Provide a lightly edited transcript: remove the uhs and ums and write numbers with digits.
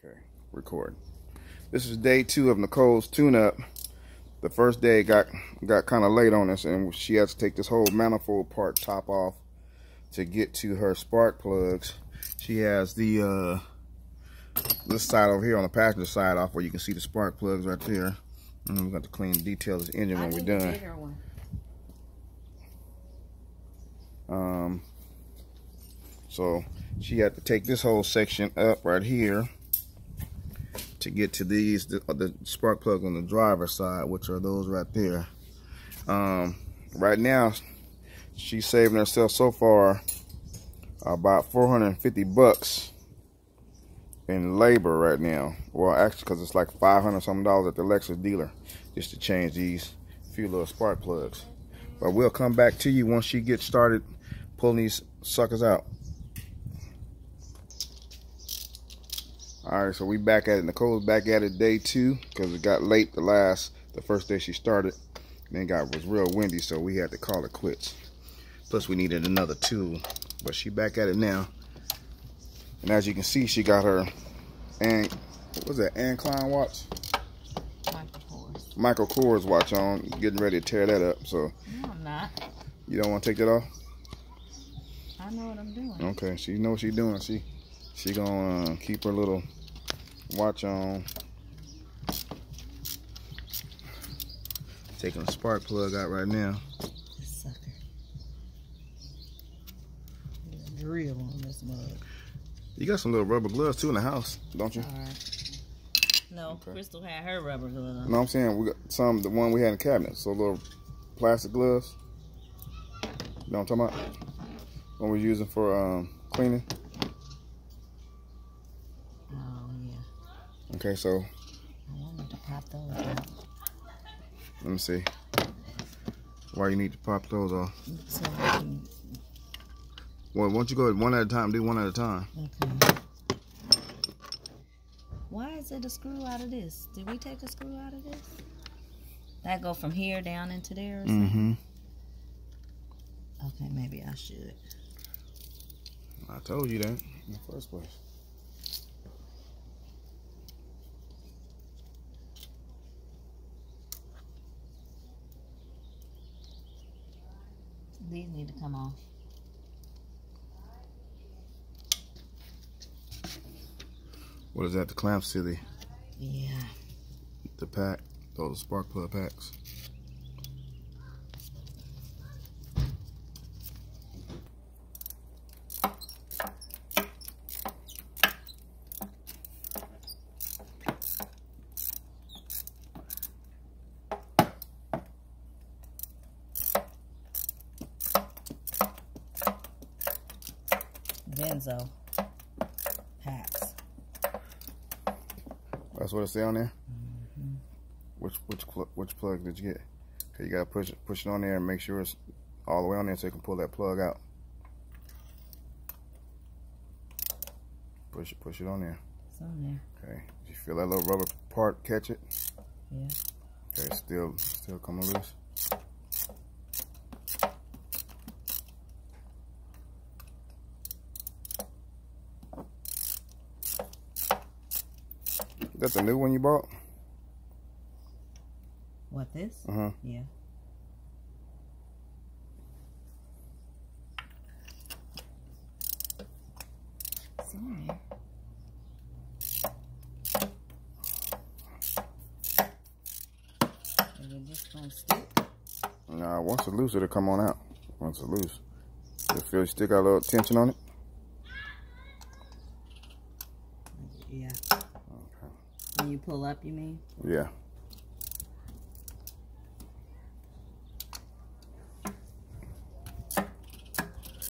Okay, record. This is day 2 of Nicole's tune-up. The first day got kind of late on us, and she had to take this whole manifold part top off to get to her spark plugs. She has the this side over here on the passenger side off, where you can see the spark plugs right there. And we're going to clean the detail of this engine when we're done. So she had to take this whole section up right here to get to these, the spark plug on the driver's side, which are those right there. Right now, she's saving herself so far about 450 bucks in labor right now. Well, actually, because it's like $500 something at the Lexus dealer just to change these few little spark plugs. But we'll come back to you once she gets started pulling these suckers out. Alright, so we back at it. Nicole's back at it day 2 because it got late the first day she started. Then was real windy, so we had to call it quits. Plus we needed another tool. But she back at it now. And as you can see, she got her what was that, incline watch? Michael Kors watch on, getting ready to tear that up. So no, I'm not. You don't want to take that off? I know what I'm doing. Okay, she knows what she's doing. She gonna keep her little watch on. Taking the spark plug out right now. This sucker. There's a drill on this mug. You got some little rubber gloves too in the house, don't you? All right. No, okay. Crystal had her rubber gloves. No, I'm saying we got some, the one we had in the cabinet. So little plastic gloves. You know what I'm talking about? One we're using for cleaning. Oh yeah. Okay, so I wanted to pop those out. Let me see. Why you need to pop those off? So I can... Well, why don't you go one at a time? Do one at a time. Okay. Why is it a screw out of this? Did we take a screw out of this? That go from here down into there or something? Mm-hmm. Okay, maybe I should. I told you that in the first place. These need to come off. What is that? The clamps to the... Yeah. The pack. Those spark plug packs. Benzo packs. That's what it say on there. Mm-hmm. Which plug did you get? Okay, you gotta push it on there and make sure it's all the way on there so you can pull that plug out. Push it on there. It's on there. Okay. Did you feel that little rubber part catch it? Yeah. Okay, still coming loose. That's the new one you bought? What, this? Uh-huh. Yeah. It's on there. Is it just gonna stick? Nah, once it's loose, it'll come on out. Once it's loose. You feel you still got a little tension on it? Yeah. Okay. When you pull up, you mean? Yeah.